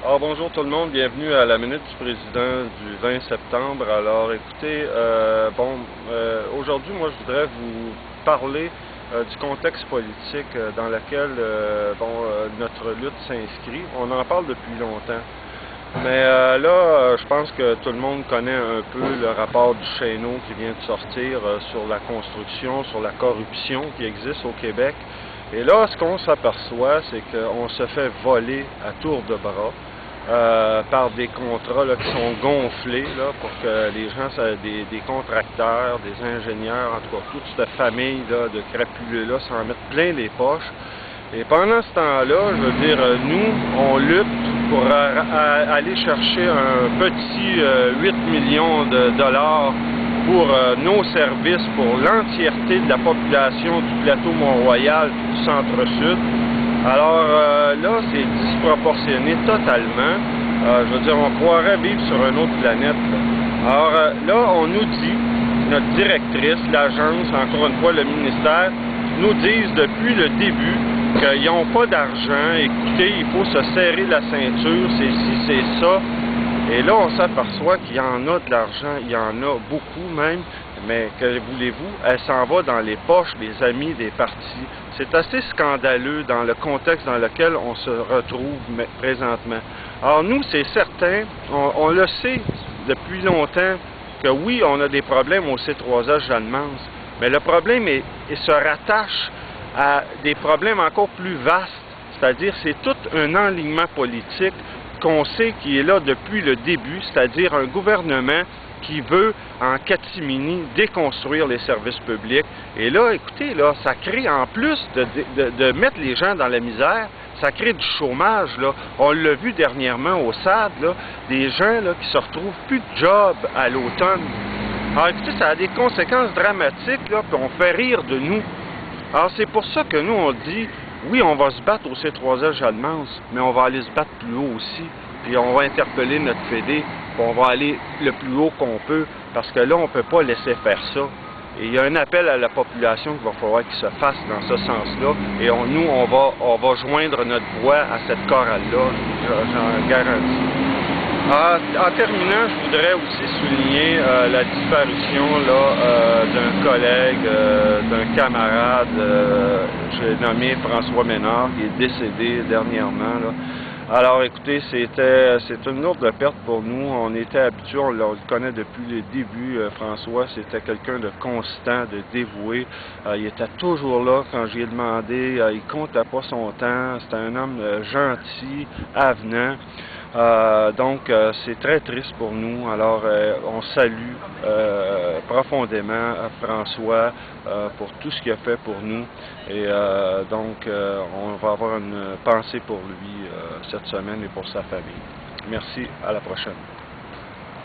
Alors bonjour tout le monde, bienvenue à la Minute du Président du 20 septembre. Alors écoutez, aujourd'hui moi je voudrais vous parler du contexte politique dans lequel notre lutte s'inscrit. On en parle depuis longtemps. Mais je pense que tout le monde connaît un peu le rapport du Chesneau qui vient de sortir sur la construction, sur la corruption qui existe au Québec. Et là, ce qu'on s'aperçoit, c'est qu'on se fait voler à tour de bras par des contrats là, qui sont gonflés là, pour que les gens, des contracteurs, des ingénieurs, en tout cas toute cette famille là, de crapuleux-là s'en mettent plein les poches. Et pendant ce temps-là, je veux dire, nous, on lutte pour aller chercher un petit 8 millions de dollars pour nos services, pour l'entièreté de la population du plateau Mont-Royal, du centre-sud. Alors là, c'est disproportionné totalement. Je veux dire, on croirait vivre sur une autre planète. Alors là, on nous dit, notre directrice, l'agence, encore une fois le ministère, nous disent depuis le début qu'ils n'ont pas d'argent. Écoutez, il faut se serrer la ceinture, c'est ci, c'est ça. Et là, on s'aperçoit qu'il y en a de l'argent, il y en a beaucoup même, mais que voulez-vous, elle s'en va dans les poches des amis des partis. C'est assez scandaleux dans le contexte dans lequel on se retrouve présentement. Alors nous, c'est certain, on le sait depuis longtemps, que oui, on a des problèmes au C3H Jeanne-Mance, mais le problème se rattache à des problèmes encore plus vastes, c'est-à-dire c'est tout un enlignement politique qu'on sait qui est là depuis le début, c'est-à-dire un gouvernement qui veut en catimini déconstruire les services publics. Et là, écoutez, là, ça crée, en plus de mettre les gens dans la misère, ça crée du chômage, là. On l'a vu dernièrement au SAD, là, des gens là, qui se retrouvent plus de job à l'automne. Alors écoutez, ça a des conséquences dramatiques, là, puis on fait rire de nous. Alors c'est pour ça que nous, on dit, oui, on va se battre au C3H Jeanne-Mance, mais on va aller se battre plus haut aussi. Puis on va interpeller notre Fédé, puis on va aller le plus haut qu'on peut, parce que là, on ne peut pas laisser faire ça. Et il y a un appel à la population qu'il va falloir qu'il se fasse dans ce sens-là. Et nous, on va joindre notre voix à cette chorale-là, j'en garantis. En terminant, je voudrais aussi souligner la disparition d'un collègue, d'un camarade, j'ai nommé François Ménard, qui est décédé dernièrement, là. Alors écoutez, c'est une lourde perte pour nous. On était habitués, on le connaît depuis le début. François, c'était quelqu'un de constant, de dévoué. Il était toujours là quand j'y ai demandé. Il comptait pas son temps. C'était un homme gentil, avenant. Donc c'est très triste pour nous. Alors on salue profondément François pour tout ce qu'il a fait pour nous. Et on va avoir une pensée pour lui cette semaine et pour sa famille. Merci, à la prochaine.